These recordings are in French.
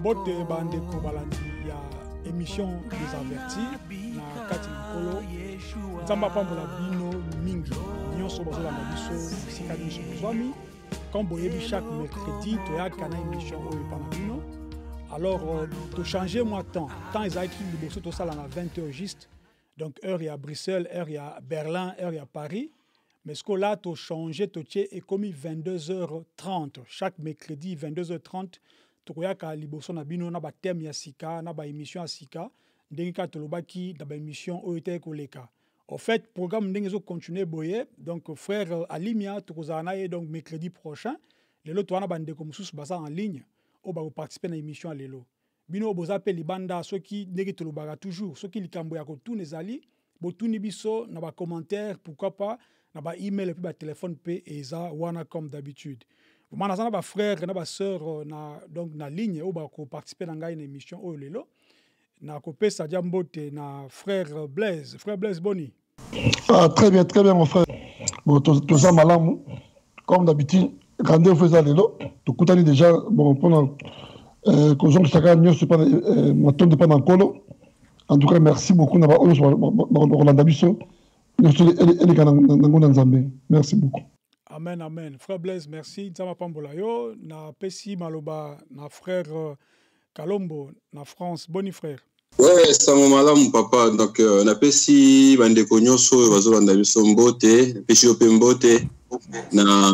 Bote bande kobalandi ya émission des avertis na kati mokolo nzamba pambola bino mingi nyonso bazola na biso sika nyonso bozwami comme boyebi chaque mercredi toyaka na émission oyo epa na bino alors tochange moi temps ezalaki liboso tosala na 20h juste donc heure ya Bruxelles heure ya Berlin heure ya Paris mais ce que là tochange totie ekomi 22h30 chaque mercredi 22h30 tokoyaka liboso na bino na ba thème ya sika na ba émission ya sika ndenge ka tolobaki na ba émission oyo te koleka en fait programme ndenge zo continuer boye donc frère Alimia tokozala na ye donc mercredi prochain lelo to wana bande ko mususu baza en ligne o ba participer na émission lelo bino boza pe libanda soki ndenge tolobaka toujours soki likambo ya ko tuna ezali botuni biso na ba commentaire pourquoi pas na ba email et puis ba téléphone pe eza wana comme d'habitude. Moi, na ba frère na ba sœur na donc na ligne ou ba ko participer na ngai na émission oyo lelo na ko pesa jambote na frère Blaise Boni. Ah très bien mon frère. Bon tout ça malamu comme d'habitude quand on fait ça lelo to kutani déjà bon pendant que je chacun mieux c'est pas mon temps de pendant colo. En tout cas merci beaucoup na ba Rolanda Biso. Merci beaucoup. Amen. Frère Blaise, merci. Nzama pambola yo na pesi maloba na frère Kalombo na France. Boni frère. Ouais, ça m'a malamu papa. Donc na pesi bandeko nyonso bazolanda biso mbote, pesi ope mbote na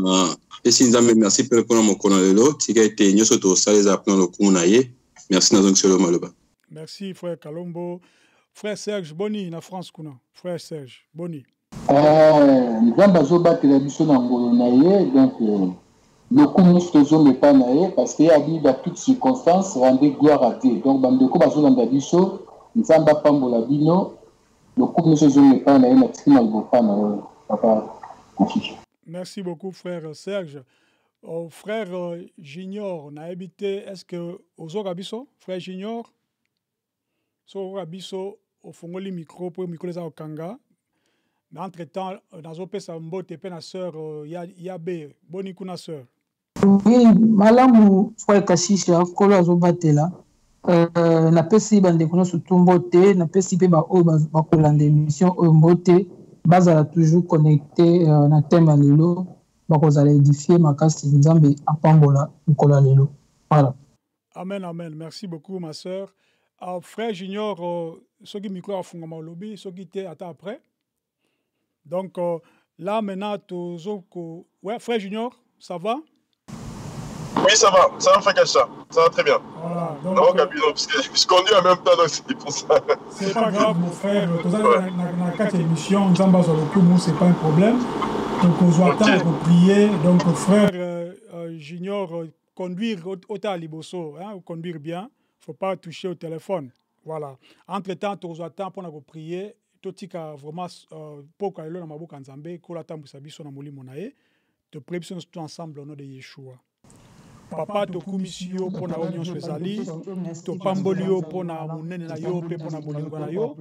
pesi nzambe merci pour pona mokona lelo. Tika ete nyonso to saleza pona lokumu na ye. Merci na zonk solo maloba. Merci frère Kalombo. Frère Serge Boni na France kuna. Frère Serge Boni. Nzamba zo batela biso na ngolo na ye donc le communiste zo me pas na ye parce que a dit dans toutes circonstances rendez gloire à Dieu donc bandeko bazo landa biso nzamba pambola bino le communiste zo me pas na ye na tina go pas na ye papa. Merci beaucoup frère Serge. Frère Junior na habité est-ce que ozoka biso frère Junior so biso au fongoli micro pour micro les okanga. Mais entre-temps, dans un peu ça mbote pe na sœur Yabe Boni kuna sœur. Oui, malamu frère Kashisha kolo azobatela. Na pesi bande kuna surtout mbote, na pesi pe ba o ba kolanda émission o mbote, bazala toujours connecté na thème ya lelo, ba kozala édifier makasi nzambe apambola nkola lelo. Voilà. Amen. Merci beaucoup ma sœur. Frère Junior soki micro afungama lobi, soki te ata après. Donc là maintenant ouais frère Junior, ça va? Oui, ça va frère Kacha, ça va très bien. Voilà, donc parce que je conduis en même temps donc c'est pour ça. C'est pas grave mon frère, dans 4 émissions, Nzamba Zolokumu, c'est pas un problème. Donc on doit attendre prier. Donc frère Junior conduire au taliboso, hein, conduire bien, faut pas toucher au téléphone. Voilà. Entre-temps, on doit attendre pour prier. Totika vraiment pour que na maboka nzambe ko la tambusa biso na molimo na ye te prions tout ensemble au nom de Yeshua. Papa to kumisio pona onyon swezali to pambolio pona munene na yo pe pona bolingo na yo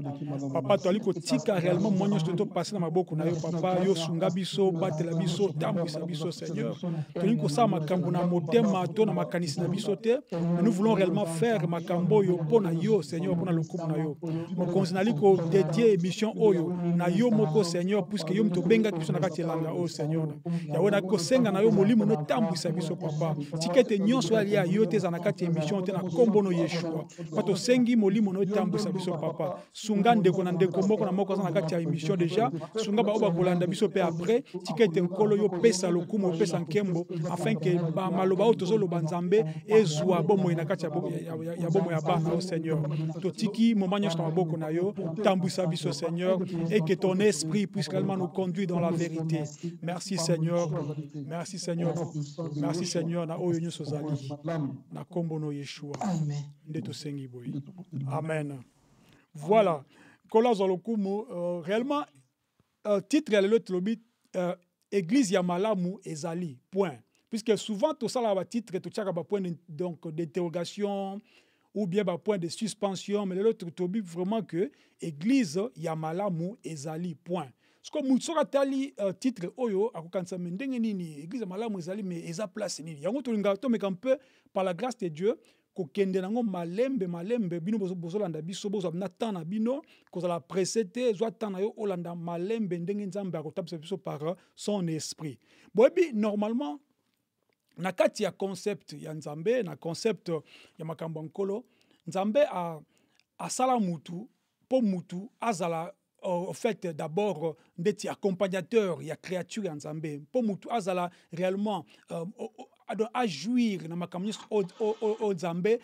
papa to aliko tika réellement monyo to passer na maboko na yo papa yo sunga biso batela biso tambusa biso Seigneur to niko sa makambo na motema to na makanisi na biso te nous voulons réellement faire makambo yo pona yo Seigneur pona lokumu na yo mokonzi naliko dédier émission oyo na yo moko Seigneur puisque yo mto benga biso na kati langa o Seigneur ya wona ko senga na yo molimo no tambusa biso papa te nyonso ya yo te za na kati émission te na kombo no Yeshua pato sengi molimo no tambusa biso papa sunga ndeko na ndeko moko na moko za na kati ya émission déjà sunga ba oba kolanda biso pe après tikete nkolo yo pesa lokumu pesa nkembo afin que ba maloba o tozo loba nzambe ezwa bomo na kati ya bomo ya bana au Seigneur to tiki moment nyonso na maboko na yo tambusa biso Seigneur et que ton esprit puisse réellement nous conduire dans la vérité. Merci Seigneur na oyo sozali na kombo no Yeshua ndeto sengi boy amen. Voilà kola zolokumu réellement titre ya lelo tlobi église ya malamu ezali point puisque souvent tout ça là titre tout ça ba point d'interrogation ou bien ba point de suspension, mais l'autre tobi vraiment que église ya malamu ezali point. Ce que mutsora tali titre oyo akokansa ndenge nini église malamu ezali mais eza place nini. Yango to linga to mais un peu par la grâce de Dieu kokende nango malembe bino bozolanda biso bozabna temps na bino kozala précédé zo temps na yo olanda malembe ndenge nzambe akotapisa biso par son esprit. Boyebi normalement na kati ya concept ya nzambe na concept ya makambo nkolo nzambe a sala mutu po mutu azala en fait d'abord ndeti accompagnateur ya créature ya nzambe po mutu azala réellement à jouir na makambo o nzambe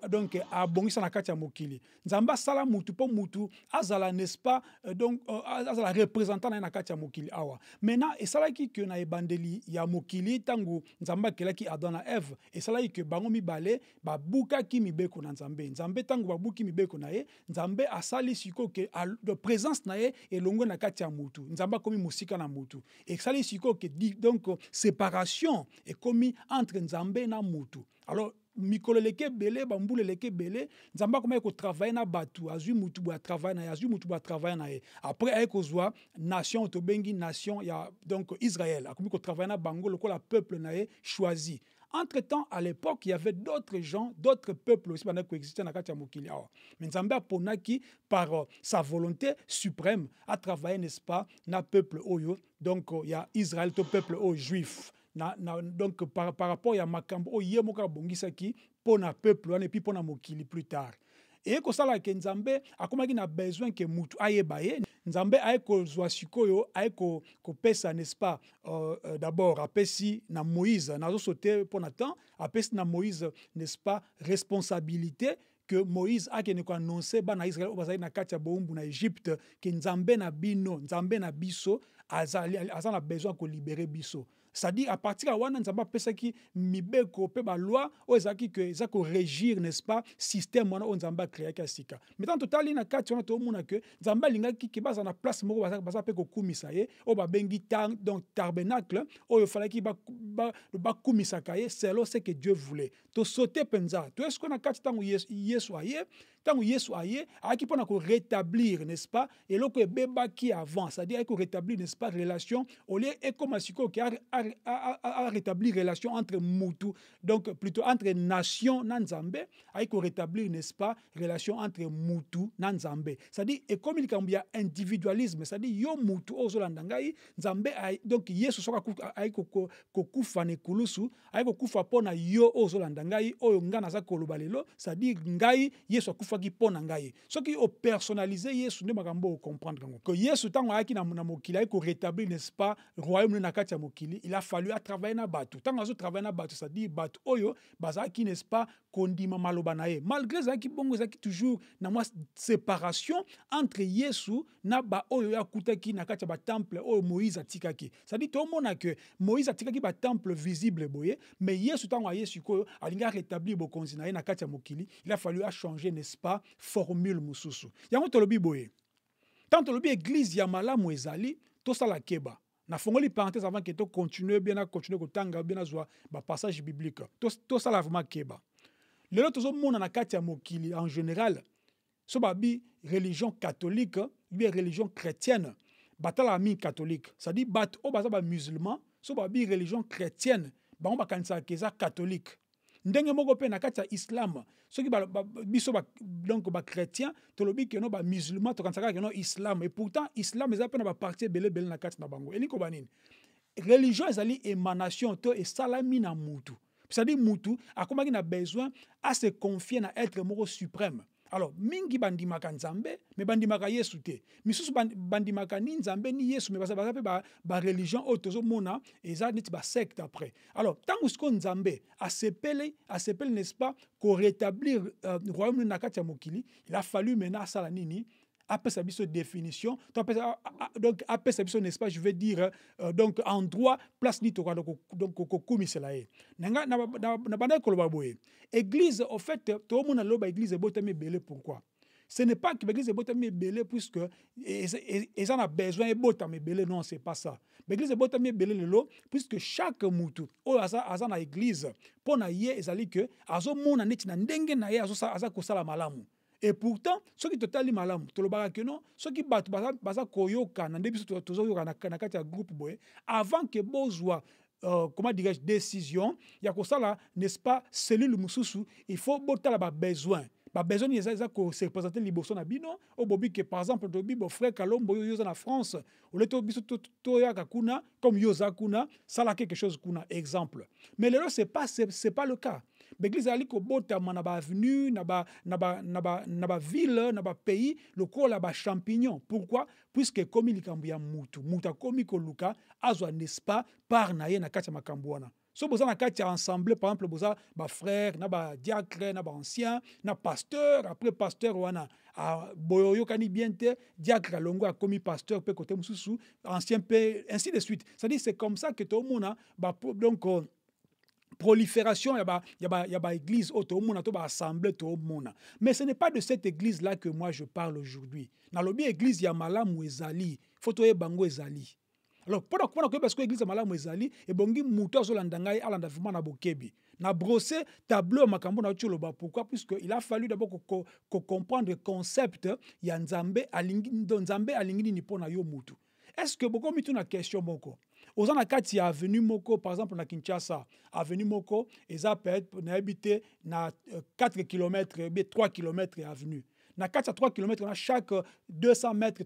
donc abongisa na kati ya mokili nzambe sala mutu po mutu azala n'est-ce pas donc azala représentant na kati ya mokili awa maintenant esalaki que na ebandeli ya mokili tangu nzambe akelaki Adam na Eve esalaki que bango mibale babukaki mibeko na nzambe tangu babuki mibeko na ye nzambe asali siko que de présence na ye elongo na kati ya mutu nzambe akomi musika na mutu esali siko que donc séparation ekomi entre nzambe na mutu. Alors mikolo leke belé bambule leke belé nzamba comment ko travailler na batu azui mutu bo travailler na azui mutu bo travailler na après ay ko zwa nation to bengi nation ya donc Israël akomi ko travailler na bango le peuple na choisi. Entre-temps, à l'époque, il y avait d'autres gens, d'autres peuples aussi qui existaient dans la mokili. Mais Nzambe a ponaki par sa volonté suprême à travailler, n'est-ce pas, na peuple oyo. Donc il y a Israël, to peuple oyo juif. Donc par rapport à makambo oyo moka bongisaki pour na peuple et puis pour na mokili plus tard. Et que ça là que Nzambe a comme il a besoin que mutu ayebaye Nzambe a ko zwa sikoyo a ko pesa n'est-ce pas d'abord apesi na Moïse nazo sauter pour Nathan apesi na Moïse n'est-ce pas responsabilité que Moïse a ko annoncer bana Israël bazali na kati ya bombu na Égypte que Nzambe na bino Nzambe na biso azana besoin ko libérer biso. C'est-à-dire, à partir de là, Nzamba pesa ki mibeko pe ba loi o ezaki que za ko régir n'est-ce pas système wana Nzamba créé ka sika. Maintenant total na kati on to mona que Nzamba linga ki baza na place moko baza pe ko kumisa ye o ba bengi donc tabernacle o fallait ki ba kumisa kaye selon ce que Dieu voulait. To sauter penza. To est-ce qu'on a kati tangu Yesu aye aki pona ko rétablir n'est-ce pas et loko beba ki avant, c'est-à-dire ko rétablir n'est-ce pas relation au lieu et comme asiko ki à rétablir relation entre mutu donc plutôt entre nation na Nzambe aiko rétablir n'est-ce pas relation entre mutu na Nzambe c'est-à-dire et comme il y a individualisme c'est-à-dire yo mutu ozolanda ngai Nzambe donc Yesu soka aiko kokufa ne kulusu aiko kufa pona yo ozolanda ngai oyo ngana za koloba lelo c'est-à-dire ngai Yesu akufa ki pona ngai soki o personnaliser Yesu nde makambo comprendre ngo que Yesu tango aki na mokili aiko rétablir n'est-ce pas royaume na kati ya mokili il a fallu à travailler na batu tant azo travailler na batu c'est-à-dire batu oyo bazaki n'est-ce pas kondima maloba na ye malgré ça ki bongo zaki toujours na moi séparation entre Yesu na ba oyo ya kutaki na kati ya ba temple oyo Moïse atikaki c'est-à-dire to mona que Moïse atikaki ba temple visible boye mais Yesu tango Yesu ko alinga rétablir bokonzi na ye na kati ya mokili il a fallu à changer n'est-ce pas formule mususu yango to lobi boye tant to lobi église ya malamu ezali to sala keba. Na fongoli parenthèse avant que tu continues bien à continuer kotanga bien à jouer ba passage biblique. Tout ça la vraiment keba. Les autres monde na kati ya mokili en général so babi religion catholique ou bien religion chrétienne batala mi catholique. Ça dit bat o baza ba musulman so babi religion chrétienne ba on ba kanisa keza catholique. Ndenge moko pe na kati ya islam soki biso donc ba chrétien to lobi que no ba musulman to kansaka que no islam et pourtant islam eza pe na ba partie belé na kati na bango eliko banini religion ezali émanation to et salami na mutu c'est-à-dire mutu akomaki na besoin à se confier na être moko suprême. Alors mingi bandimaka Nzambe mais bandimaka Yesu te misusu bandimaka ni Nzambe ni Yesu mais baza pe ba religion otozo mona eza neti ba secte après. Alors tangu sko Nzambe a sepele n'est-ce pas ko rétablir royaume na kati ya mokili il a fallu maintenant sala nini après sa définition donc après sa n'est-ce pas je veux dire donc endroit place ni to donc kokumisela ye na banda koloba boye église en fait to mona loba église botame belé pourquoi ce n'est pas que l'église est botami belé puisque ils en a besoin de botami belé, non, c'est pas ça. L'église est botami belé lelo puisque chaque moutou o azan a église pour na ye ezali que azo mona neti na ndenge na ye aza kosala malamu. Et pourtant, ceux qui totali malamu, tolobaka que non, ceux qui battent baza koyoka na ndebiso tozo yoka na kati ya groupe boy avant que bozwa comment dirais-je, décision, il y a ça là, n'est-ce pas, cellule mususu, il faut botter là besoin. Ba besoin il y a que se représenter liboso na bino au bobi que par exemple to bibo frère Kalombo yoza na France ou le to biso to ya kuna comme yoza kuna ça là quelque chose kuna exemple. Mais là c'est pas le cas. L'église ali ko bota na ba avenue na ba ville na ba pays le ko la ba champignon. Pourquoi? Puisque comme il kambia mutu komi ko luka azwa n'est-ce pas par na ye na kati makambo wana. So boza na kati ensemble par exemple boza ba frère na ba diacre na ba ancien na pasteur après pasteur wana boyoyo kani bien te diacre longo a commis pasteur pe côté mususu ancien pe ainsi de suite. C'est-à-dire c'est comme ça que tout le monde donc prolifération y a ba église tout le monde to ba assemblée tout le monde. Mais ce n'est pas de cette église là que moi je parle aujourd'hui. Na lobi église ya malamu ezali photo e bango ezali. Alors, pendant que parce que l'église malamu ezali et bongi muto azolanda ngai alanda vraiment na bokebi na brosser tableau makambo na choloba. Pourquoi? Puisque il a fallu d'abord ko comprendre le concept ya nzambe alingi ni pona yo mutu. Est-ce que beaucoup mitu na question moko ozana kati ya avenue moko par exemple na Kinshasa avenue moko eza peut-être na habité na 4 km 3 km avenue na 4 à 3 km na chaque 200 mètres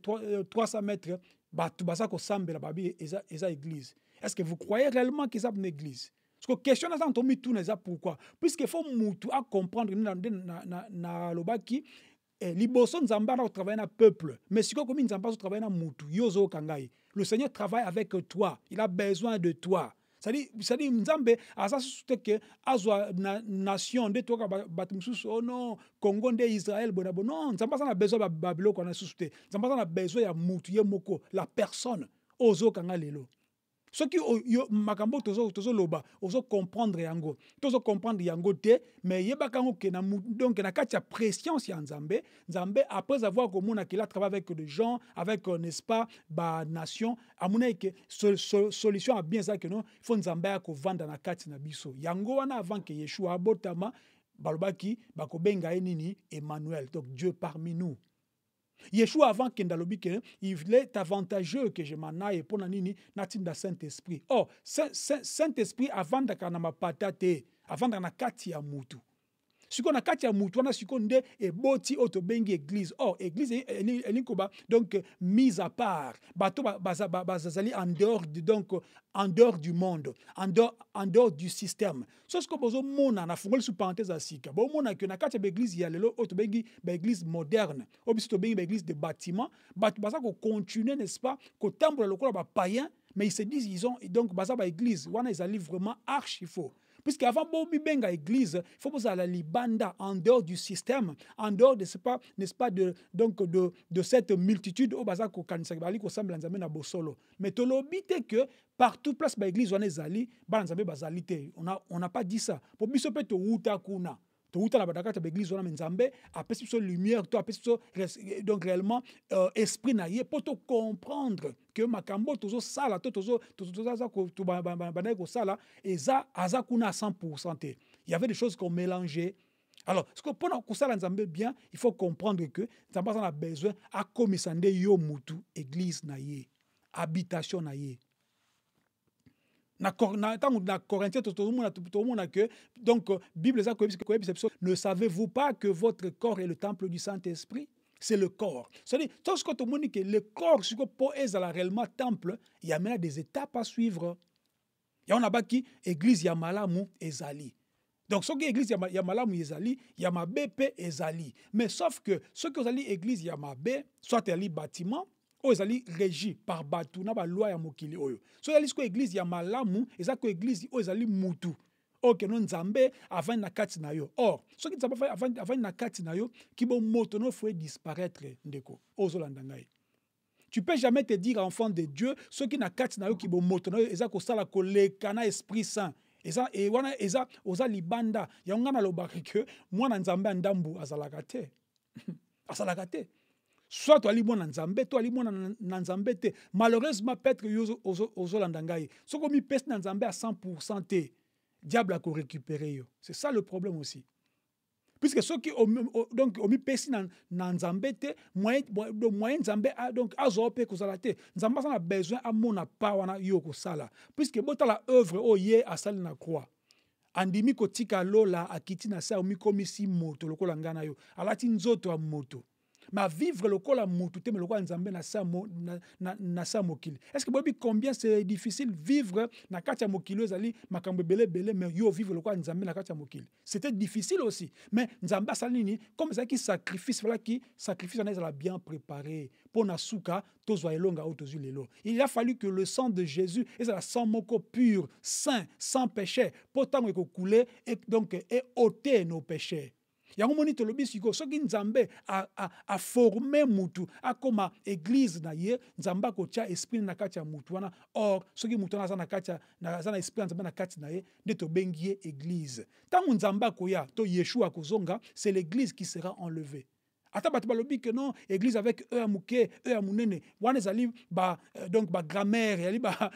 300 mètres batu basa ko sambela babi eza église. Est-ce que vous croyez réellement qu'ils ont une église? Parce que question na zantomi tout na pourquoi? Puisque faut mutu à comprendre na lobaki liboso nzamba na travailler na peuple mais si comme nzamba so travailler na mutu yozo kangai. Le Seigneur travaille avec toi, il a besoin de toi. C'est-à-dire nzambe asa sute que azwa nation de toi batumsusu oh non Congo de Israël bonabo non nzamba na besoin ba babilo ko na sute nzamba na besoin ya mutu ye moko la personne ozo kanga lelo. Ce qui makambo tozo loba ozo comprendre yango te mais yeba kango ke na donc na kati ya pression si nzambe après avoir komona qu'il a travaillé avec des gens avec n'est-ce pas ba nation amuna que solution a bien ça que non il faut nzambe ya ko vanda na kati na biso yango wana avant que Yeshua abotama balobaki bakobenga nini Emmanuel donc Dieu parmi nous. Yeshua avant kendalobi que il est avantageux que je m'en aille pour nanini natinda Saint-Esprit. Oh, Saint-Esprit avant d'akana mapatate, avant d'ana kati ya mutu. Siko na kati ya mutu wana siko nde eboti otobengi église. Oh, église elinkoba donc mise à part. Bato bazali en dehors du monde, en dehors du système. So ce que bozo mona na fungoli sous parenthèse asika. Bo mona que na kati ya église ya lelo otobengi ba église moderne. Obiso tobengi ba église de bâtiment. Bato baza ko continuer n'est-ce pas ko tambola lokola ba païen mais ils se disent ils ont donc baza ba église wana ezali vraiment archi faux. Puisque avant Bobi Benga église, il faut poser à la libanda en dehors du système, en dehors de n'est-ce pas de cette multitude au bazako kanisakibali ko semble nzambe na bosolo. Mais tolobite que partout place ba église wana ezali, ba nzambe bazalité. On n'a pas dit ça. Pour biso pe to uta kuna. Tout à la badakata l'église on a nzambe après sur lumière toi après donc réellement esprit naïe pour te comprendre que makambo tozo sala tozo ko bana ko sala eza azakuna 100%. Il y avait des choses qu'on mélangeait. Alors ce que pour ko sala nzambe bien il faut comprendre que nzambe a besoin à komisande yo mutu église naïe habitation naïe. Na Corinthiens tout le monde a que donc Bible ne savez-vous pas que votre corps est le temple du Saint-Esprit? C'est le corps. C'est-à-dire tout ce que tout le monde dit que le corps ce que pour est réellement temple, il y a maintenant des étapes à suivre. Il y a un qui église ya malamu ezali. Donc ce qui église ya malamu ezali, ya mabepe ezali. Mais sauf que ce que ezali église ya mabe, soit ali bâtiment ezali régi par batu na ba loi ya mokili oyo. So ezali ko église ya malamu, ezali ko église ezali mutu. Ok non nzambe avant na kati na yo. Or, ce qui nzambe avant na kati na yo ki bo moto no faut disparaître ndeko. Ozolanda ngai. Tu peux jamais te dire enfant de Dieu, ce qui na kati na yo ki bo moto no ezali ko sala ko lekana esprit saint. Et wana oza libanda ya ngana lobaki que mwana nzambe ndambu azalaka te. asalaka te. Soit tu ali mona nzambe, toi ali mona nzambe te. Malheureusement, peut-être ozolanda ngai. So komi pesi na nzambe à 100% te, diable a ko récupérer yo. C'est ça le problème aussi. Puisque ceux qui donc omi pesi na nzambe te, moyen nzambe donc azope kozala te. Nzambe a besoin a mona pa wana yo ko sala. Puisque bota la œuvre o ye asali na croix. Andimi kotika lola akiti na sa omi komisi moto lokola ngana yo. Alati nzoto a moto. Mais vivre le col à moutouté, mais le col nzambe na sa mokili. Est-ce que vous savez combien c'est difficile vivre na katia mokili zali makambe belé mais yo vivre le col nzambe na katia mokili. C'était difficile aussi. Mais nzamba salini comme ça qui sacrifice voilà qui sacrifice on est bien préparé pour na souka tozwa elonga ou tozu lelo. Il a fallu que le sang de Jésus est la sang moko pur, saint, sans péché, pour tant que couler et donc et ôter nos péchés. Yango moni tolobi siko soki nzambe a formé mutu akoma église na ye nzamba ko tia esprit na kati ya mutu wana or soki mutu na na kati na esprit nzamba na kati na ye de to bengie église tangu nzamba ko ya to Yeshua kozonga c'est l'église qui sera enlevée. Ata bato balobi que non église avec eux amuke eux amunene wana ezali ba donc ba grammaire yali ba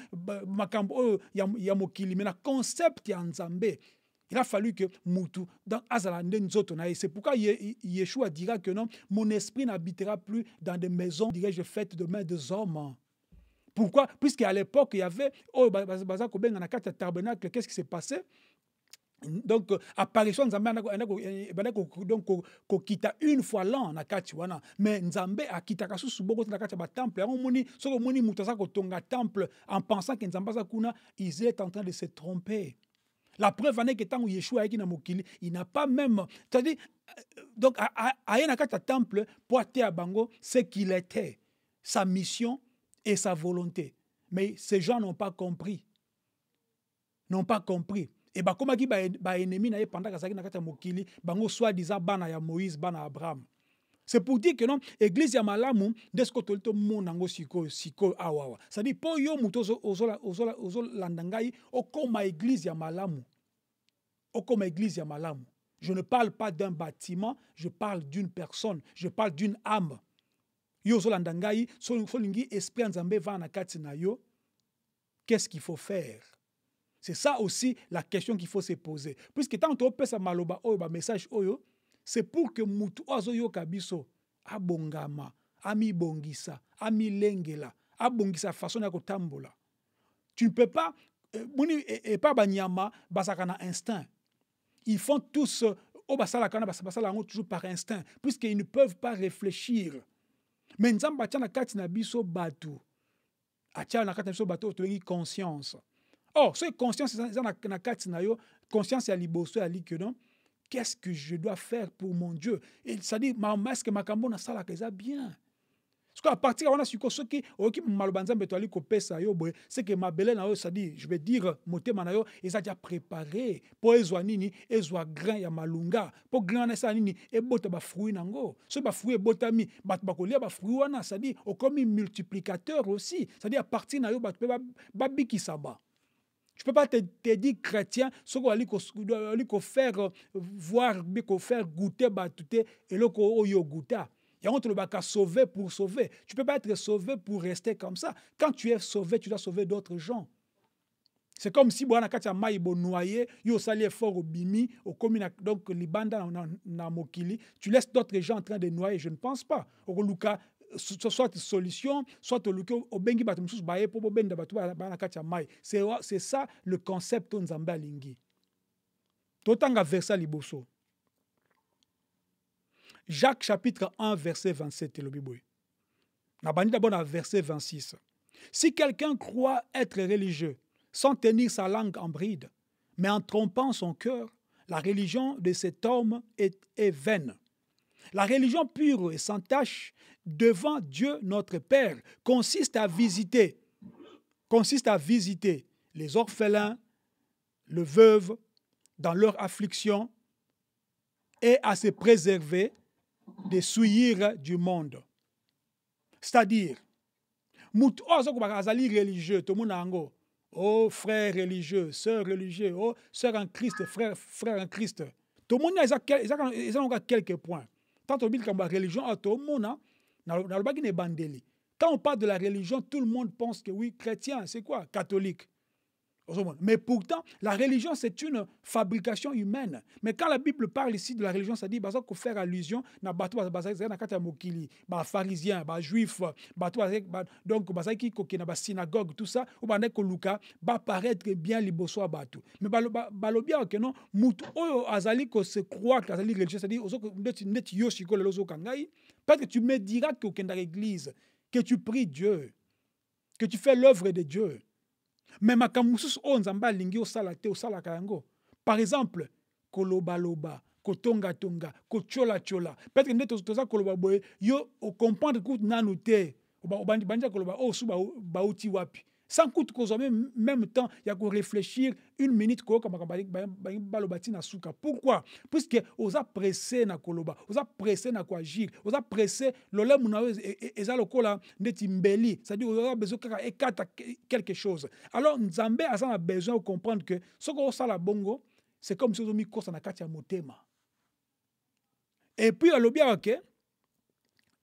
makambo ya mokili mais na concept ya nzambe. Il a fallu que Moutou, dans Azalande, c'est pourquoi Yeshua dira que non, mon esprit n'habitera plus dans des maisons, dirais-je, faites de mains des hommes. Pourquoi? Puisqu'à l'époque, il y avait, tabernacle, qu'est-ce qui s'est passé? Donc, apparition Nzambe, donc, kita une fois l'an, na wana. Mais Nzambe a kita kasu suboko na kati temple. Soko moni mutasa ko tonga temple en pensant que Nzambe kuna, ils étaient en train de se tromper. La preuve en est que tant que Yeshua est na mokili, il n'a pas même, c'est-à-dire, donc, à un temple, pour à bango, ce qu'il était, sa mission et sa volonté. Mais ces gens n'ont pas compris. N'ont pas compris. Et bah, comme qui ba ennemi na pendant que ça na kata mokili, bango soi-disant bana ya Moïse, bana Abraham. C'est pour dire que non, église ya malamu, desko tolito monango siko awawa. C'est-à-dire, pour yo muto ozo landangai, okoma église ya malamu. Okoma église ya malamu. Je ne parle pas d'un bâtiment, je parle d'une personne, je parle d'une âme. Yo ozo landangai, solingi esprit nzambe va na kati na yo. Qu'est-ce qu'il faut faire? C'est ça aussi la question qu'il faut se poser. Puisque tant que tu as maloba oyo ba message oyo, c'est pour que mutu ozo yo kabiso abongama, ami bongisa, ami lengela, abongisa façon ya kotambola. Tu ne peux pas moni et pas banyama basaka na instinct. Ils font tous au basala kana basala toujours par instinct puisqu'ils ne peuvent pas réfléchir. Mais nzamba tia na kati na biso batu. Atia na kati na biso batu to conscience. Oh, ce conscience na kati na yo, conscience ya liboso ya likenon. Qu'est-ce que je dois faire pour mon Dieu? Et ça dit, ma masque, ma cambo na sala keza bien. Parce qu'à partir on a su que ce qui malobanzam betali ko pesa yo boy, c'est que ma belle na yo ça dit, je vais dire motema na yo, ils a déjà préparé pour ezwa nini, ezwa grain ya malunga, pour grain na sa nini e bota ba fruit nango. Ce ba fruit botami, bat ba kolia ba fruit wana, ça dit au comme multiplicateur aussi. Ça dit à partir na yo ba ba biki saba. Je ne peux pas te dire chrétien, ce qu'on va faire voir, faire goûter, et le qu'on goûter. Il y a un truc sauver pour sauver. Tu ne peux pas être sauvé pour rester comme ça. Quand tu es sauvé, tu dois sauver d'autres gens. C'est comme si bon quand tu as maïbo noyé, yo sali fort au bimi, au commune donc libanda na mokili, tu laisses d'autres gens en train de noyer, je ne pense pas. Au luka soit solution, soit au bengi batumsus baye pour benda batu na katia mai. C'est ça le concept nzambe alingi. Totanga verset liboso. Jacques chapitre 1 verset 27 le biboy. Na bandi d'abord à verset 26. Si quelqu'un croit être religieux sans tenir sa langue en bride, mais en trompant son cœur, la religion de cet homme est vaine. La religion pure et sans tache devant Dieu notre Père consiste à visiter les orphelins, les veuves dans leur affliction et à se préserver des souillures du monde. C'est-à-dire, religieux, tout le monde oh frère religieux, sœur religieux, oh sœur en Christ, frère en Christ. Tout le monde a quelques points. tant on dit que la religion a tout le monde, quand on parle de la religion, tout le monde pense que oui, chrétien, c'est quoi? Catholique. Mais pourtant, la religion, c'est une fabrication humaine. Mais quand la Bible parle ici de la religion, ça dit qu'il faut faire allusion à les pharisiens, les juifs, donc les synagogues, tout ça, ou va paraître bien liboso à Batu. Mais balobia que non, azali ko se croit que azali religieux, c'est-à-dire peut-être que tu me diras que dans l'église, que tu pries Dieu, que tu fais l'œuvre de Dieu. Mais makamusus o nzamba lingi osala te osala kayango. Par exemple, kolobaloba, kotonga tonga, kochola chola. Peut-être que toza koloba boye yo o comprendre que nanu te. Banja koloba o suba bauti wapi. Sans coûte qu'on même temps, il y a qu'on réfléchir une minute comme balobati na suka. Pourquoi? Puisque on a pressé na koloba, on a pressé na quoi agir, on a pressé l'olé mounawe et ça le cola ndetimbeli, c'est-à-dire on a besoin de quelque chose. Alors Nzambe a besoin de comprendre que ce qu'on a la bongo, c'est comme si on a mis course na katia motema. Et puis à l'obia ok,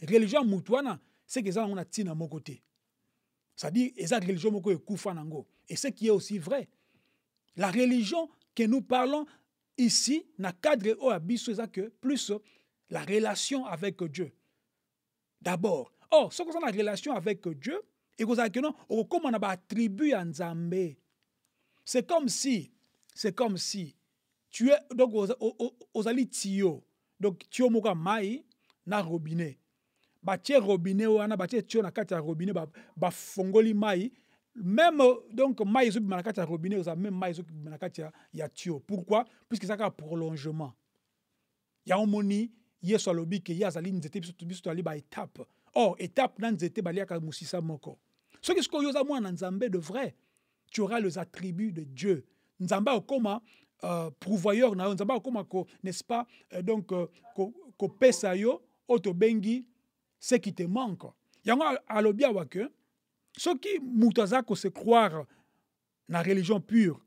religion mutuana, c'est que ça on a tina mon côté. C'est-à-dire, la religion et ce qui est aussi vrai. La religion que nous parlons ici, dans le cadre où abisso, c'est que plus la relation avec Dieu. D'abord, ce qu'on a la relation avec Dieu, et qu'on a que non, comme on a attribué à Nzambe. C'est comme si tu es donc aux ali tio, donc tio moka mai na robinet. Batie robinet wana batie tio na kati ya robinet ba fongoli mai même donc mai zo na kati ya robinet oza même mai zo na kati ya tio. Pourquoi? Puisque ça a un prolongement. Ya omoni yeso alobi ke ya zali nzete biso ali ba étape. Or étape na nzete balia ka musisa moko. Ce que yoza mwana Nzambe de vrai, tu auras les attributs de Dieu. Nzambe okoma pourvoyeur na Nzambe okoma ko n'est-ce pas donc ko pesa yo otobengi ce qui te manque. Yango alobia wake ceux qui mutazako se croire na religion pure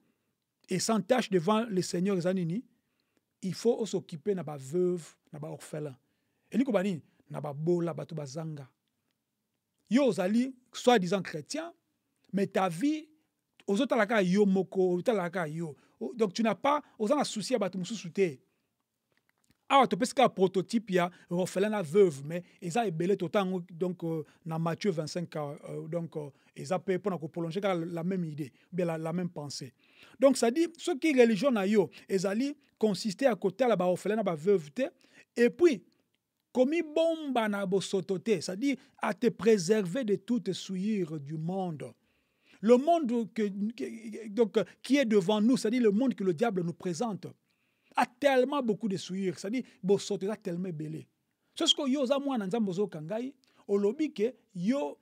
et sans tâche devant le Seigneur Zanini, il faut s'occuper na ba veuve, na ba orphelin. Et liko bani na ba bola bato bazanga. Yo ozali soi-disant chrétien, mais ta vie aux autres talaka yo moko, talaka yo. Donc tu n'as pas aux souci à bato mususu te. Ah, tu peux un prototype, il y a orphelin la veuve, mais ils ont belé tout temps, donc, dans Matthieu 25, donc, ils ont payé pour prolonger la même idée, bien la même pensée. Donc, ça dit, ce qui est religion, ils ont consisté à côté de la orphelin, la veuve, et puis, comme bomba na bosotote, c'est-à-dire à te préserver de toutes souillures du monde. Le monde qui est devant nous, c'est-à-dire le monde que le diable nous présente, a tellement beaucoup de souillures, c'est-à-dire bosoto a tellement belé. C'est ce que yo za mwana nzambe zo kangai, olobi ke yo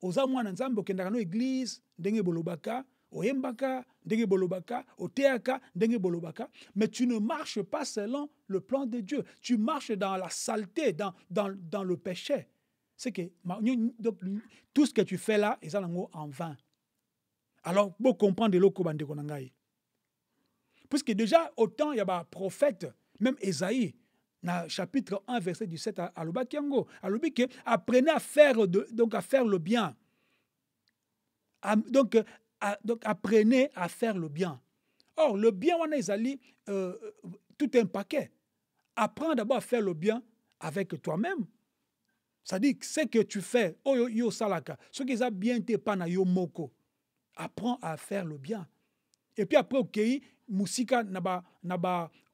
oza mwana nzambe okendaka no église ndenge bolobaka, oyembaka ndenge bolobaka, oteaka ndenge bolobaka, mais tu ne marches pas selon le plan de Dieu. Tu marches dans la saleté, dans le péché. C'est que donc, tout ce que tu fais là, est en vain. Alors, pour comprendre l'oko bande konangai. Puisque déjà, autant il y a un prophète, même Esaïe, dans chapitre 1, verset 17, à l'Obakiango, apprenez à faire, à faire le bien. Donc, apprenez à faire le bien. Or, le bien, on a Esaïe, tout un paquet. Apprends d'abord à faire le bien avec toi-même. C'est-à-dire que ce que tu fais, yo salaka, ce qui est bien, t'es pas na yo moko. Apprends à faire le bien. Et puis après, ok, musika naba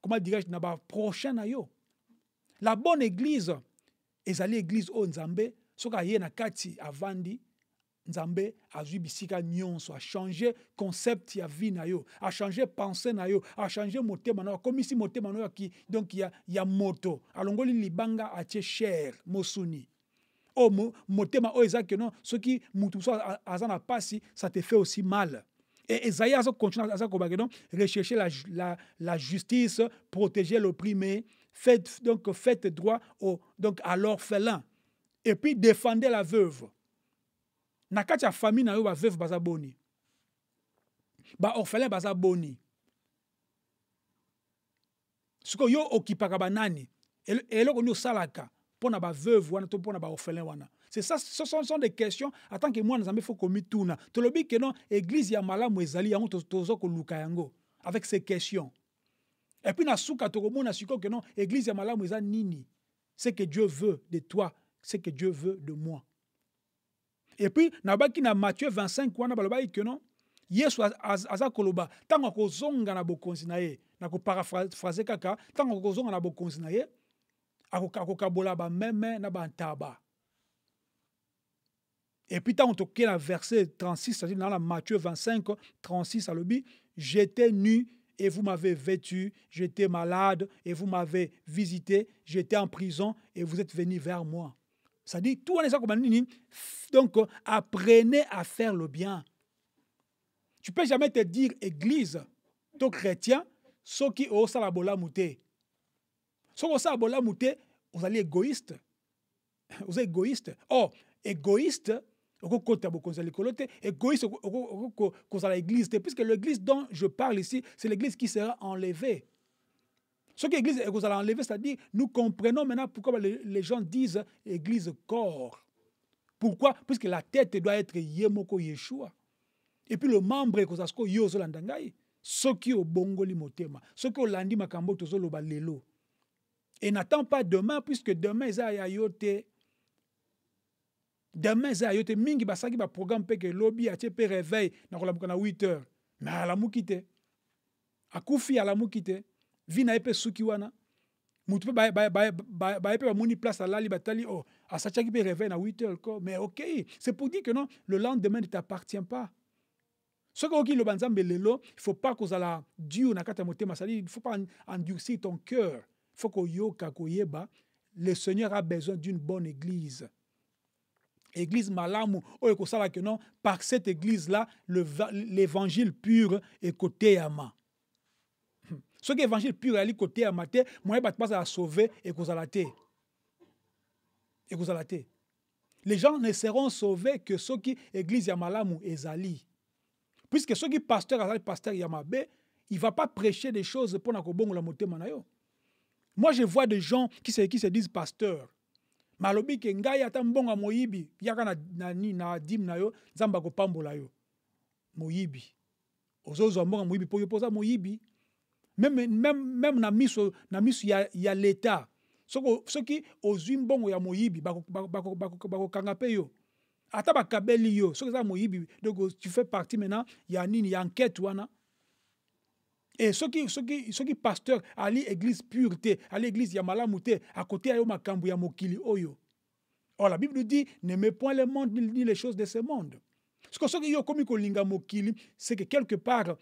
comment dirais-je, naba prochain na yo. La bonne église, ezali église o Nzambe, soka ye na kati avandi, Nzambe azui bisika nyonso, a changé concept ya vie na yo, a changé pensée na yo, a changé motema na yo, comme ici motema na yo qui donc il y a moto, alongoli libanga a tie cher, mosuni. Oh motema o ezaki non, ce qui mutu so azana pasi, ça te fait aussi mal. Et Esaïe a continué à rechercher la justice, protéger l'opprimé, faites droit à l'orphelin. Et puis défendez la veuve. Nakati ya famille na yo ba veuve baza boni. Ba orphelin baza boni. Suko yo okipaka banani. Et là, on nous salaka pour na ba veuve wana to pour na ba orphelin wana. C'est ça, ce sont des questions en tant que moi nous faut commis tout na. To lobi que non église ya malamu ezali yango tozo ko luka yango avec ces questions. Et puis na suka to komona siko que non église ya malamu eza nini. C'est que Dieu veut de toi, c'est que Dieu veut de moi. Et puis na baki na Matthieu 25 wana baloba que non Yesu aza koloba tango ko zonga na bokonzi na ye na ko paraphraser kaka tango ko zonga na bokonzi na ye akokabola ba meme na ba ntaba. Et puis tant on la verset 36, c'est-à-dire dans la Matthieu 25, 36 à l'obi, j'étais nu et vous m'avez vêtu, j'étais malade et vous m'avez visité, j'étais en prison et vous êtes venus vers moi. Ça dit tout en comme nini. Donc apprenez à faire le bien. Tu peux jamais te dire église, toi chrétien, ceux qui ont ça la bola mouté. Si vous avez bola mouté, vous allez égoïste. Vous êtes égoïste. Oh, égoïste, égoïste, l'église. Puisque l'église dont je parle ici, c'est l'église qui sera enlevée. Ce que l'église vous allez enlever, c'est-à-dire, nous comprenons maintenant pourquoi les gens disent église corps. Pourquoi? Puisque la tête doit être Yemoko Yeshua. Et puis le membre, que ça soit Yozo Landangai, ceux qui ont bongoli motema, ceux qui ont landi makambo tozo loba lelo. Et n'attends pas demain, puisque demain, ils a yote. Demain, ils a yote. Mingi basaki ba programme pe que lobby a pe réveil na kolabukana 8 heures. Mais à la moukite. A koufi à la moukite. Vina epe suki wana. Mutu pe ba epe ba moni place à lali batali. Oh, a sachaki pe réveil na 8 heures. Mais ok. C'est pour dire que non, le lendemain ne t'appartient pas. Ce que le banzambe lelo, il faut pas que ça dur na kata motema, c'est-à-dire il faut pas endurcir ton cœur. Il faut que yoka koyeba, le Seigneur a besoin d'une bonne église. Église malamu, oyo ko sala que non, par cette église là, l'évangile pur est côté ama. Ce que l'évangile pur est côté ama te, moi pas pas à sauver et ko sala te. Et ko sala te. Les gens ne seront sauvés que ceux qui église ya malamu ezali. Puisque ceux qui pasteur Yamabe, il ne va pas prêcher des choses pour na kobongo la motema na yo. Moi, je vois des gens qui se disent pasteurs. Malobi ke ngai ata mbonga moyibi, yaka na dim na yo, zamba ko pambola yo. Moyibi. Ozozo mbonga moyibi po yo posa moyibi. Même na miso ya l'état. Ceux qui ozwi mbongo ya moyibi bako kangape yo. Ata ba kabeli yo, ceux qui za moyibi, donc tu fais partie maintenant, il y a une enquête wana. Et ceux qui pasteurs ali église pureté, ali église ya malamute, à côté ayo makambu ya mokili oyo. Or la Bible nous dit n'aimez point le monde ni les choses de ce monde. Ce que ceux qui yo komi ko linga mokili, c'est que quelque part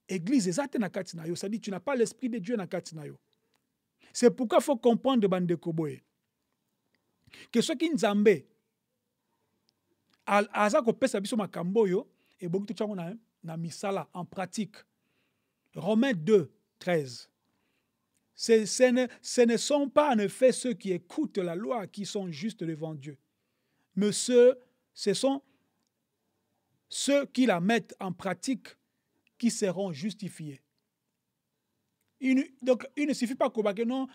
église ezate na kati na yo, ça dit tu n'as pas l'esprit de Dieu na kati na yo. C'est pourquoi il faut comprendre bande koboye. Que ceux qui nzambe aza ko pesa biso makambo yo et beaucoup de na misala en pratique. Romains 2, 13. Ce ne sont pas en effet ceux qui écoutent la loi qui sont justes devant Dieu, mais ce sont ceux qui la mettent en pratique qui seront justifiés. Donc, il ne suffit pas que non,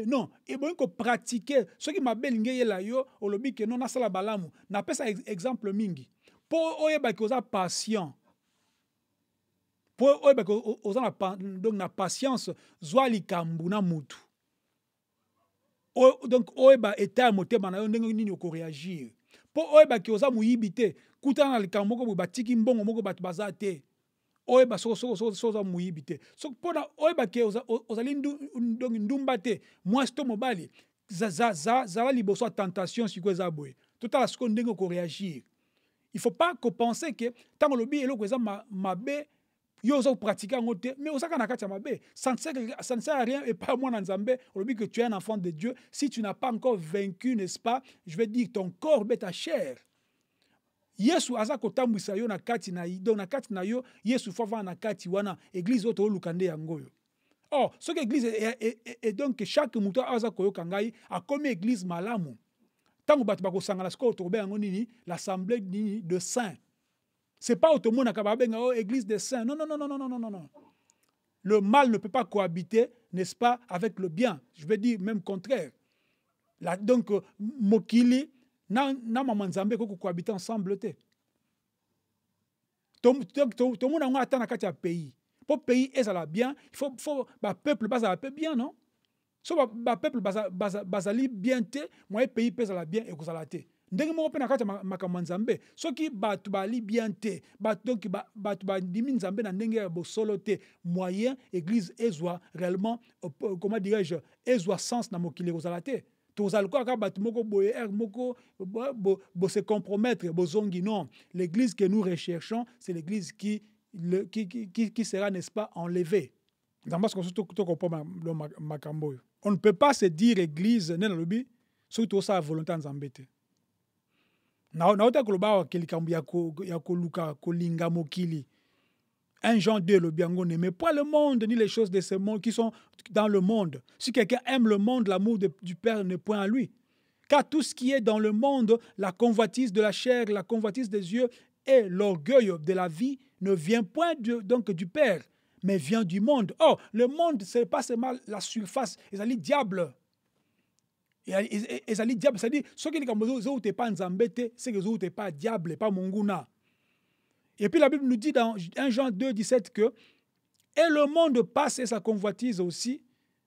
non, il faut pratiquer. Ceux qui m'appellent la yo, au lobby que non, na sala balamu, na pesa exemple mingi. Pour oyeba que oza patient. Pour oyeba que oza donc na patience, zwa likambu na mutu. Donc oyeba état motema na yo ndenge nini oko réagir. Pour oyeba que oza muyibite, kuta na likambu ko batiki mbongo moko bat bazate. Oyeba soza muyibite. So pona oyeba ke ozali ndumba te, moi sto mobali za liboso tentation si ko ezabwe. Tout à ce qu'on ndenge ko réagir. Il faut pas que penser que tant que lobby eloko eza mabe yo ozo pratiquer ngote mais osaka na kati ya mabe. Ça ne sert à rien et pas moi nzambe lobby que tu es un enfant de Dieu si tu n'as pas encore vaincu, n'est-ce pas? Je vais dire ton corps bet ta chair. Yesu aza kotambwisa yo na kati na do na kati na yo Yesu fava na kati wana église oto lukande yango yo. Oh, ce que église est donc chaque muto aza koyoka ngai a comme église malamu. Tango batu bako sangala sko to be yango nini l'assemblée de saints. C'est pas automona ka ba benga église des saints. Non. le mal ne peut pas cohabiter, n'est-ce pas, avec le bien. Je vais dire même contraire. Là, donc, Mokili, na maman Nzambe ko cohabiter ensemble te. Tout le monde a attend à pays. Pour pays est ça bien, il faut le peuple basa la bien, non? So le peuple basali bien te, moi pays pèse la bien et que ça la te. Ndenge mo pe na kati makambo Nzambe, soki batu bali bien te, donc batu ba dimi Nzambe na ndenge bo solo te, moyen église ezwa réellement comment dirais-je, ezwa sens na mokili ko ça la te. Tozal ko ka batu moko boye moko bo se compromettre bo zongi non. L'église que nous recherchons, c'est l'église qui sera, n'est-ce pas, enlevée. On ne peut pas se dire église, surtout ça, volonté en Zambété. Un Jean 2, le biango n'aime pas le monde, ni les choses de ce monde qui sont dans le monde. Si quelqu'un aime le monde, l'amour du Père n'est point à lui. Car tout ce qui est dans le monde, la convoitise de la chair, la convoitise des yeux et l'orgueil de la vie ne vient point donc du Père, mais vient du monde. Oh, le monde, ce n'est pas seulement la surface, ils ont dit diable. Ils ont dit diable, c'est-à-dire, ceux qui disent pas Nzambete, c'est que vous n'êtes pas diable, pas Monguna. Et puis la Bible nous dit dans 1 Jean 2, 17 que et le monde passe et sa convoitise aussi,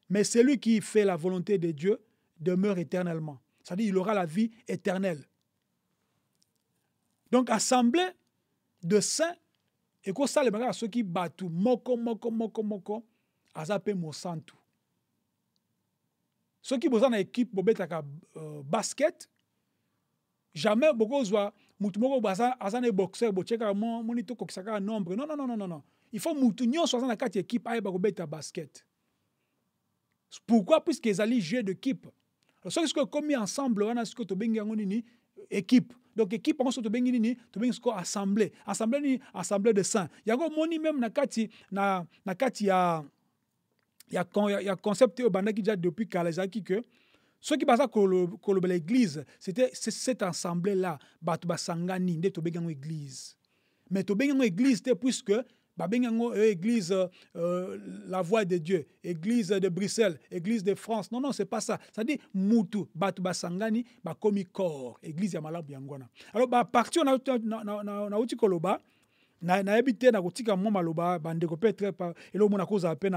mais celui qui fait la volonté de Dieu demeure éternellement. C'est-à-dire, il aura la vie éternelle. Donc, assemblée de saints, et que ça, les gens ceux qui battent moko, azape mosantu. Ceux qui ont une équipe pour mettre basket, jamais beaucoup zoa mutu moko azane boxeur bocheka monito kokisaka nombre. Non. Il faut mutu nyonso azana kati équipe aye ba kobeta basket. Pourquoi? Puisque ils allaient jouer d'équipe. Alors ceux qui sont mis ensemble wana ce que to bengi yango nini équipe. Donc équipe on so to bengi nini to bengi ko assemblée de saints. Yango moni même na kati ya concept au bandaki déjà depuis Kalazaki que ceux qui basaient que l'église, c'était cette assemblée-là, batu basangani, nde to bengango église. Mais to bengango église, c'était puisque bengango église la voix de Dieu, église de Bruxelles, église de France. Non, c'est pas ça. Ça dit mutu, batu basangani, komi corps, église ya malabu yangwana. Alors, parti on a uti koloba, na ebité na kotika mo maloba bandeko peut-être et le mona cause appel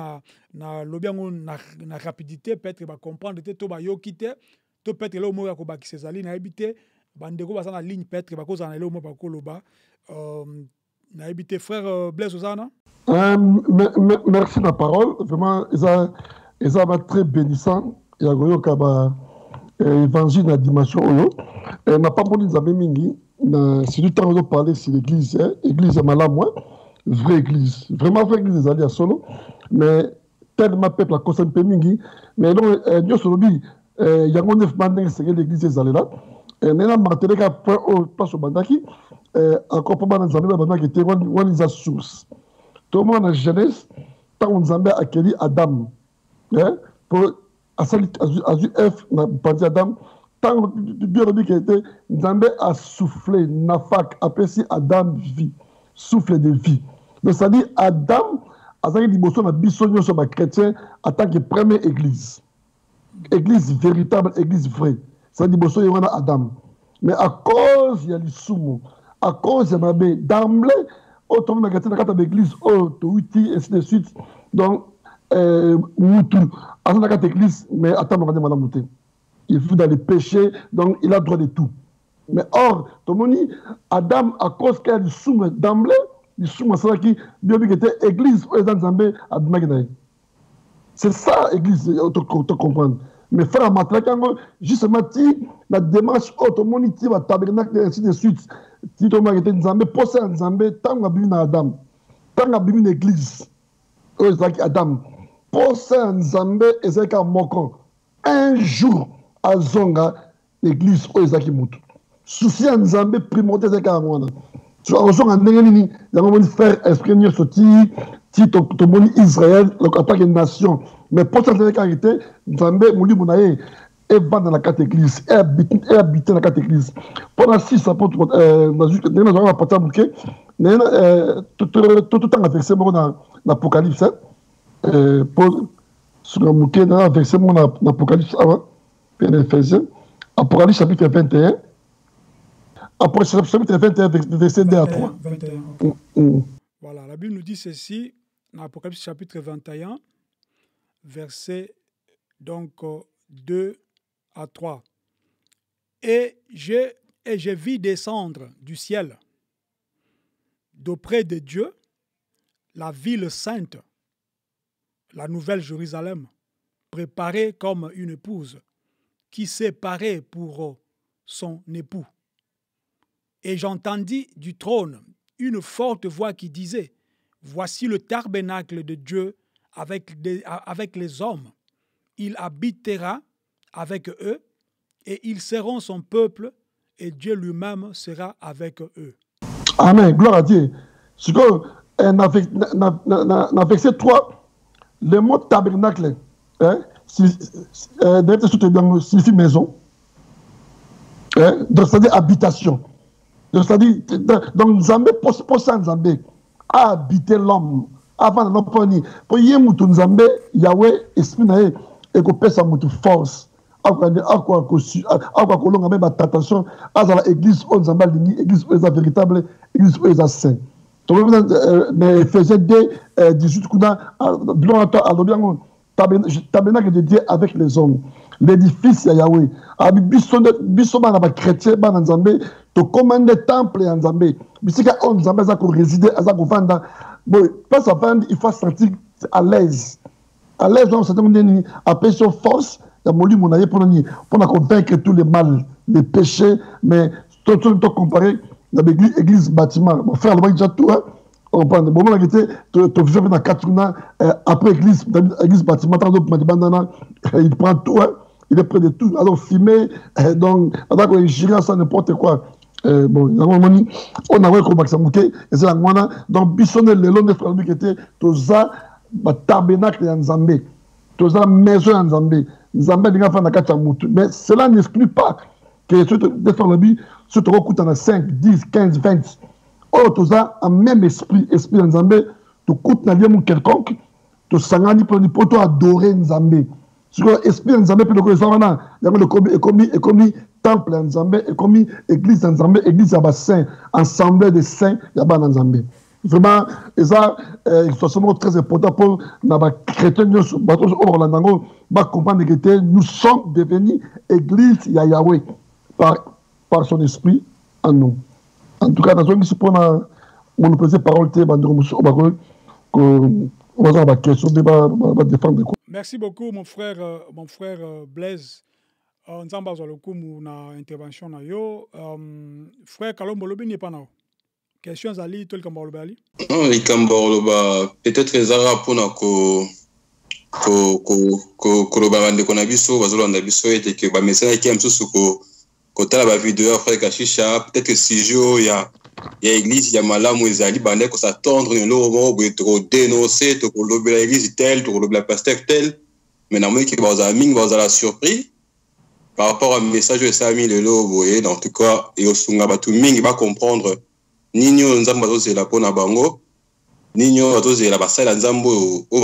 na lobiango na rapidité peut-être ba comprendre te to ba yokite to peut-être le mo ya ko ba kisezali na ebité bandeko ba na ligne peut-être ba cause na le mo ba koloba na ebité frère Blaise Ozana. Merci la parole, vraiment ils a très bénissant ya goyoka ba évangile na dimension oyo n'a pas moni nzambe mingi. Si du temps on parler sur l'église, église est malade, vraie église, vraiment vraie église des alliés à solo, mais tellement peuple a causé un peu mingi, mais non, Dieu se le dit, il y a un neuf mandats c'est l'église des alliés là, et maintenant martelé qu'à point au passe au bandaki, encore pas mal d'années maintenant qui était one is a source. Tout le monde en jeunesse, tant on Zambé a accueilli Adam, pour F n'a pas dit Adam. Tant que Dieu a dit qu'il était, Nzambe a soufflé, Nafak, appelé Adam vie, souffle de vie. Donc ça dit Adam, a dit que na bisogno sur ma chrétien en tant que première église. Église véritable, église vraie. Ça dit que il y a Adam. Mais à cause il y a l'isumo, à cause il y a Mabé, d'emblée, autrement dans la l'église, Touiti, et ainsi de suite. Donc, Moutou, à cette église, mais attends, on va dire madame Mouté. Il faut dans les péchés, donc il a droit de tout. Mais or, Adam, à cause qu'il y a du soum d'emblée, du soum, c'est qui, bien qui était église, c'est ça, église, tu comprends. Mais frère, justement, la démarche, tout le monde qui va tabernacle, et ainsi de suite, si tu as été Nzambe, posé Nzambe, tant que tu as Adam, tant que tu as une église, Adam, posé Nzambe, et c'est qu'un mokon. Un jour, à Zonga, l'église Oezaki Moutou. Souci à Nzambe primordial c'est Karamwana. Tu as reçu un dernier, il y a un frère esprit sorti, tu moni Israël, en tant que nation. Mais pour cette caractère, Nzambe Mouli Mounaye est bas dans la carte église, est habité dans la carte église. Pendant 6 ans, tout le temps à verser dans l'Apocalypse. Paul, sur le mouquet, dans le verset, mon Apocalypse, Apocalypse chapitre 21. Apocalypse chapitre 21, verset 2 à 3. 21. Voilà, la Bible nous dit ceci, dans Apocalypse chapitre 21, verset donc 2 à 3. Et je vis descendre du ciel, d'auprès de Dieu, la ville sainte, la nouvelle Jérusalem, préparée comme une épouse qui s'est parée pour son époux. Et j'entendis du trône une forte voix qui disait, « Voici le tabernacle de Dieu avec les hommes. Il habitera avec eux, et ils seront son peuple, et Dieu lui-même sera avec eux. » Amen. Gloire à Dieu. C'est que dans verset 3, le mot tabernacle signifie maison. Donc, c'est-à-dire habitation. Donc, c'est-à-dire, donc, Nzambé, pour ça, Nzambé, a habité l'homme. Avant de l'homme, pour y avoir Nzambé, Yahweh, esprit, et qu'on pèse sa force. Attention à l'église où Nzambé l'église où est véritable, l'église où est saint. Donc, Ephésiens 2, 18, tabernacle de Dieu avec les hommes. L'édifice à Yahweh. Bisoma na chrétien ba Nzambé, to commander temple à Nzambé. Bisika on Nzambé za ko résider, za ko vanda. Bon, pas ça vendre, il faut se sentir à l'aise. À l'aise donc c'est une appellation force, ya moli monaye pour convaincre tous les mal, les péchés, mais tout comparé dans l'église bâtiment. Bon frère, le déjà tout on prend le moment qui était tu vivais dans 4 ans après église bâtiment il prend tout il est près de tout alors filmer donc alors il gère ça n'importe quoi bon on a vu comment ça mouké et c'est la moana donc bisonner le long de frère qui était toza tabernacle en Nzambé toza maison en Nzambé Nzambé dinga fa na kata mutu mais cela n'exclut pas que ce de faire le but ce te recoute en 5 10 15 20. Oh, tu as un même esprit Nzambé, tu coûtes na lieu quelconque, tu sangani pour toi adorer Nzambé. Si tu esprit Nzambé, puis le savana, il y a le commis temple Nzambé, et commis église Nzambé, église à saint, ensemble de saints, il y a pas Nzambé. Vraiment, et ça, c'est très important pour les chrétiens, nous comprendre que nous sommes devenus église Yahweh par son esprit en nous. En tout cas, dans ce pour mon parole, merci beaucoup, mon frère Blaise. Nzamba Zolokumu na intervention na yo. Frère Kalombo Lobi n'est pas là. Questions Ali, tout le Kambo Ali? Non, les Kambo peut-être les Arabes pour Kolobande Konabiso, Bazolanda Biso, et que ba message qui aime sous côté la vidéo frère Kashisha, peut-être que si il y a église, il y a Malamu Ezali, bandé qu'on s'attendre ne l'eau trop dénoncer, to kolobe la église telle, to kolobe la pasteur telle, mais normalement qui va aux amis, va la surpris par rapport au message de Sami le lot, vous voyez, en tout cas, et au Sunga Batu Ming va comprendre Nino Nzambazo c'est la pona bango, Nino Bato c'est la basala Nzambo ou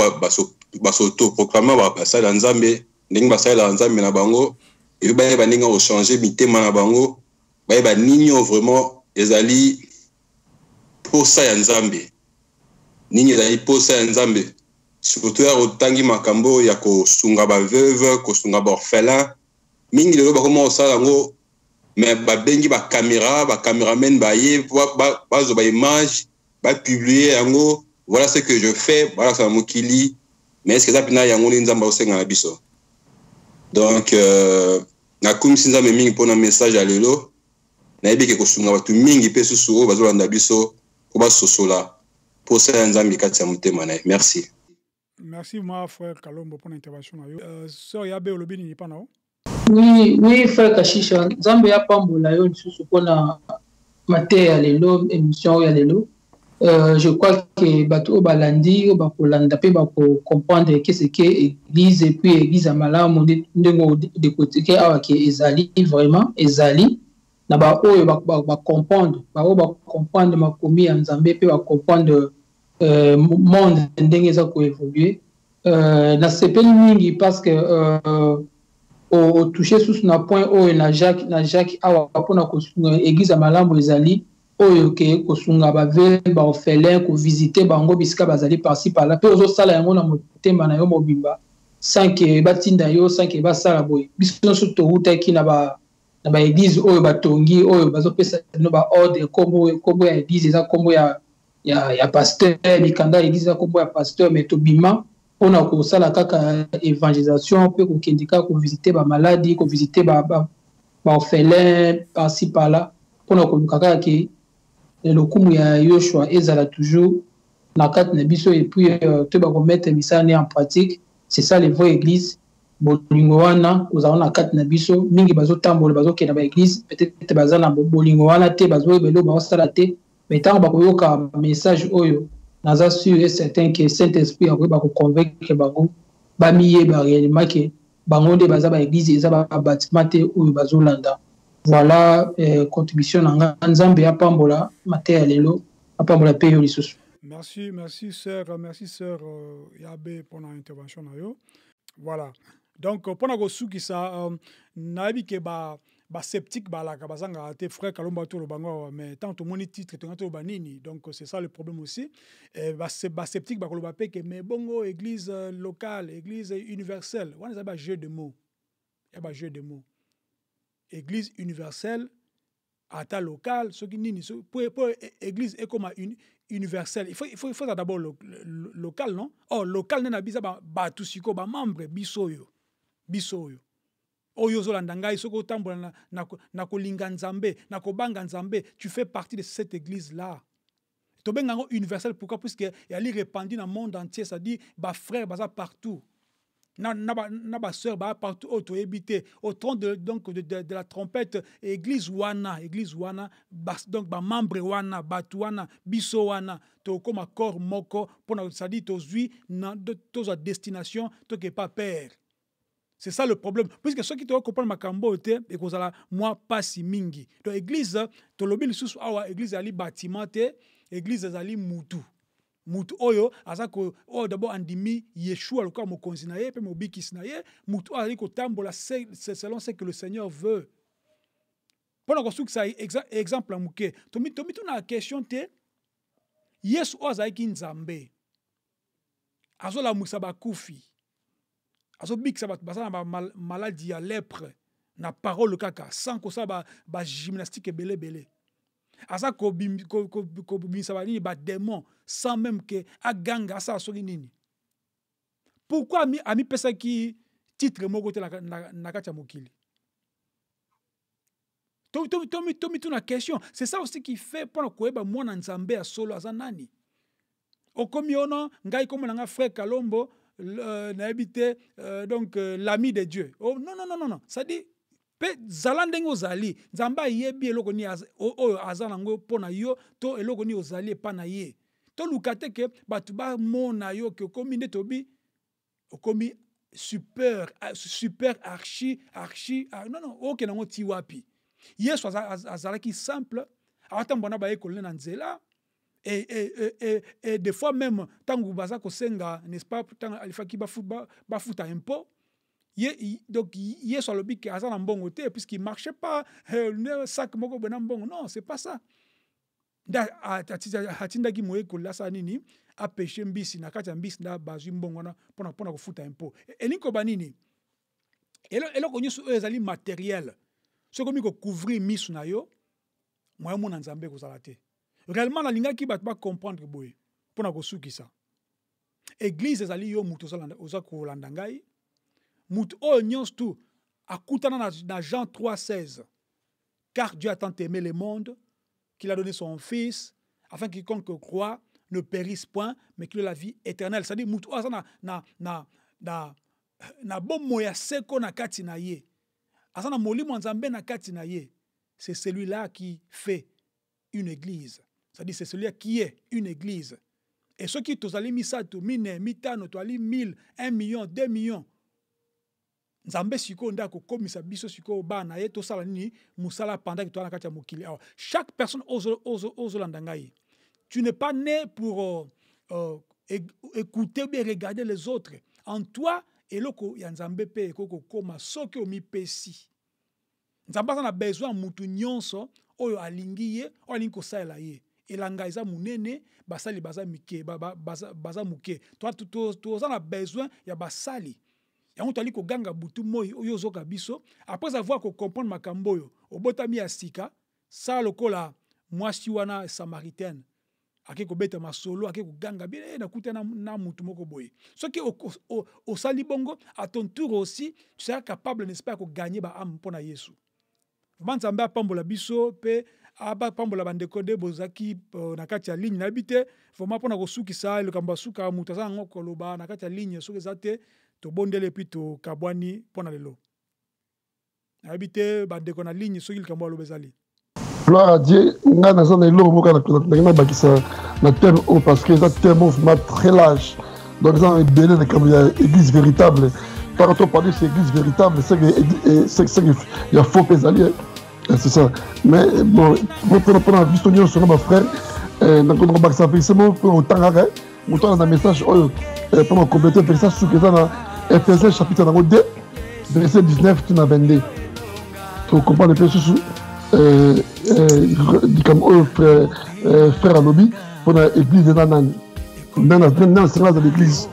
basoto proclamer ba basala Nzambe, ning basala Nzambe na bango. Et bien, ils vont changer mité manabango. Ils vont vraiment ezali pour ça Nzambe. Nini ezali pour ça Nzambe. Surtout au tangi makambo ya ko sunga ba veuve, ko sunga ba orphelin. Mingi lelo ba comment ça lango mais ba bengi ba caméraman ba yé ba zo ba image, ba publier yango. Voilà ce que je fais, voilà ça mokili. Mais est-ce que ça pina yango Nzambe osenga na biso? Donc, na comme si nous avons mis un message à l'élo, na ebi ke kosunga batu mingi pe susu o bazolanda biso ko basosola pour ça Nzambe kati ya mutema na. Merci. Merci moi frère Kalombo pour l'intervention. Sœur Yabe Olobini ni pas non? Oui frère Kashisha, Nzambe ya pambola yo susu pona maté ya l'élo émission ya l'élo. Je crois que bato balandi ba kolanda pe ba ko comprendre que c'est que église et puis église amalamu ndengo de côté que awa ke ezali vraiment ezali na ba oyo ba comprendre makomi ya Nzambe pe ba comprendre monde ndenge za ko évoluer na sepeli mingi parce que au toucher sous na point oyo na Jacques awa pona kosunga église ya malamu ezali oyo ke kosunga bave baorphelin kovisite bango bisika bazali parci par là mpe ozosala yango na motema na yo mobimba sans ke batinda yo sans ke basala boye biso nyonso towutaki na baeglise oyo batongi oyo bazopesa no baordre kombo ya église eza kombo ya pasteur mikanda ya église eza kombo ya pasteur mais tobima mpona kosala kaka évangélisation mpe kokende kaka kovisite bamaladi kovisite baorphelin parci par là mpona koluka kaka ke lokumu ya Yoshua ezala toujours na kati na biso et puis te bakomettre misala en pratique. C'est ça les vraies églises. Bolingo wana ozala na kati na biso mingi bazotambola bazokenda ba église peut-être bazana bolingo wana te bazoyebelo baosala te mais ntango bakoyoka message oyo naza sûr et certain que Saint-Esprit akoyeba koconvaincre bango bamiyeba réellement ke bango nde baza ba église eza babâtiment te oyo bazolanda. Voilà contribution na nga nzambe apambola mateya lelo apambola pe yo lisusu. Merci sœur Yabe pour l'intervention na yo. Voilà. Donc pendant que souki ça nabi ke ba sceptique ba la kabazanga te frère Kalomba to le bango mais tant to moni titre to banini donc c'est ça le problème aussi ba sceptique ba koloba pe ke mais bongo église locale église universelle on ça ba jeu de mots ya ba jeu de mots église universelle ata locale ce qui nini pour église est comme une universelle il faut d'abord local non local na bisa ba tusiko ba membre bisoyo oyo zolanda ngai soko tambola na kolinga nzambe na kobanga nzambe tu fais partie de cette église là to benga universel pourquoi puisque yali répandu dans le monde entier ça dit ba frère baza partout na ba sœur ba partout auto habité au tronc de la trompette église wana donc ba membre wana batu wana biso wana to comme corps moko pour ça dit to zui na to a destination to que pas père. C'est ça le problème puisque ceux qui te comprennent makambo te et que ça moi pas si mingi donc église to lobi lisusu awa église ali bâtiment te église ali mutu oyo azako o d'abord andimi Yeshua le corps mokonzi na ye pe mobikisi na ye mutu ali ko tambola selon ce que le Seigneur veut pendant que ça exemple en muke to na question te Yesu ozaki nzambe azola musaba kufi azobikisa basana ba maladie ya lèpre na parole kaka sans que ça ba gymnastique belé asa ko bimisa ba nini ba démon sans même que aganga asa soki nini pourquoi ami pesa ki titre moko te na kati ya mokili to na question c'est ça aussi qui fait pour koyeba mwana nzambe ya solo aza nani okomi ono ngai komo na frère Kalombo na habité donc l'ami de Dieu oh non ça dit pe zalandengo zali nzamba yebi eloko ni oyo azana ngo pona yo to eloko ni ozali pa na ye to lukate ke batu ba mona yo ke komi nde tobi okomi super archi non ok nango ti wapi Yesu azalaki simple awatambo ba ekole na nzela et des fois même tangu baza kosenga n'est-ce pas tangu alifaki ba futa impôt donc Yesu alobi ke azana mbongo te puisqu'il marchait pas sac moko bena mbongo non c'est pas ça nda atindaki moye kolasa nini a péché mbisi na kati ya mbisi nda bazwi mbongo na pona kofuta impôt elinko banini eloko nyonso ezali matériel sokomi ko couvrir misu na yo moya mona nzambe kozala te réellement la lingaki bat ba comprendre boye pona kosukisa église ezali yo mutu oza kolanda ngai mutu oyo nyonso tu akutana na Jean 3,16 car Dieu a tant aimé le monde qu'il a donné son fils afin que quiconque croit ne périsse point mais qu'il ait la vie éternelle. C'est-à-dire mutu oyo aza na bomo ya seko na kati na ye aza na molimo nzambe na kati na ye c'est celui-là qui fait une église. C'est-à-dire c'est celui-là qui est une église. Et ceux qui tozali misato mine mitano toali 1000 1 million 2 millions nzambe siko ndako komisa biso siko bana ye to sala nini musala pendant que toi na kati ya mokili. Alors chaque personne ose landangai. Tu n'es pas né pour écouter ou bien regarder les autres. en toi eloko ya nzambe pe ekoko koma soki omipesi nzambe aza na besoin mutu nyonso oyo alingi ye oyo alingi kosalela ye elanga eza munene basali baza mike baza muke toza na besoin ya basali yango toali koganga butu moi oyo ozoka biso après avoir comprendre makambo oyo obotami ya sika sala lokola mwasi wana samaritaine ake kobeta masolo ake koganga bien nakuta na mutu moko boye soki osali bongo à ton tour aussi tu seras capable n'est-ce pas ko gagner ba âme mpona Yesu vraiment nzambe apambola biso pe apambola bandeko de bozaki na kati ya ligne na bité vraiment mpona kosukisa likambo asuka mutu aza ngo koloba na kati ya ligne soki eza te tobondele puis tokabwani mpona lelo nayebi te bandeko na ligne soki likambo aloba ezali gloire à Dieu nga naza na eloko moko na bakisa na thème oyo parce que eza thème vraiment très large donc eza na ebele likambo ya église véritable tant que parler c'est église véritable c'est que il y a faux mpe ezali c'est ça mais bon mpona biso nyonso na bafrère nakobakisa mpe semo mpona otangaka moto ana na message oyo mpona compléter mpenza suki eza na Ephésiens chapitre nango 2 verset 19 tina 22 tocomprendre mpe susu likambo oyo frère alobi mpona église eza nani nana sengala za l'église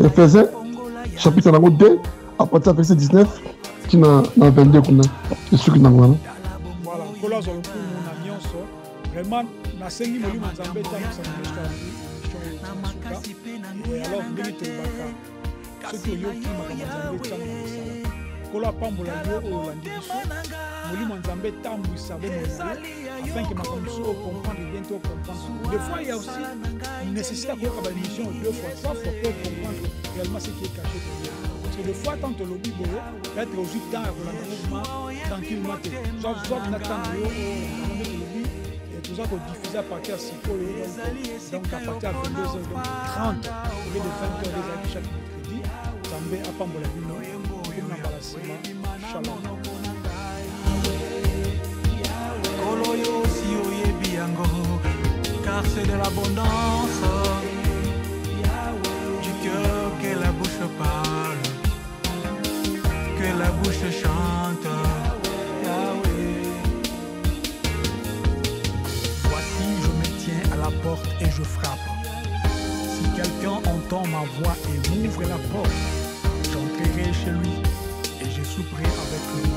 Ephésiens chapitre nango 2 à partir ya verset 19 tina na 22 kuna esuki nango wana voilà nkolo azwa lokumu na nyonso vraiment nasengi molimo nzambe etangisa alors ndenge tolobaka soki oyoki makambo nzambe etanga na misala nkolo apambola yo oyo olandi biso molimo nzambe etambwisa bomoi na yo afin ke makambo biso ocomprendre bien to ocomprendre des fois il y a aussi nécessité à koyoka baémission 2 fois 3 fois pour comprendre réellement ce qui est caché pour toi parce que des fois tant tolobi boye peut-être ozwi temps ya kolanda mouvement tranquillement te soit na temps na yo nde tolobi toza kodiffuser à partir ya sikoyo donc à partir ya 22h30 au lieu de 20h ezalaki chaque mercredi nzambe apambola bino na mbala nsima shalom car c'est de l'abondance du cœur que la bouche parle, que la bouche chante. Yahweh. Voici, je me tiens à la porte et je frappe. Si quelqu'un entend ma voix et m'ouvre la porte, j'entrerai chez lui et je souperai avec lui.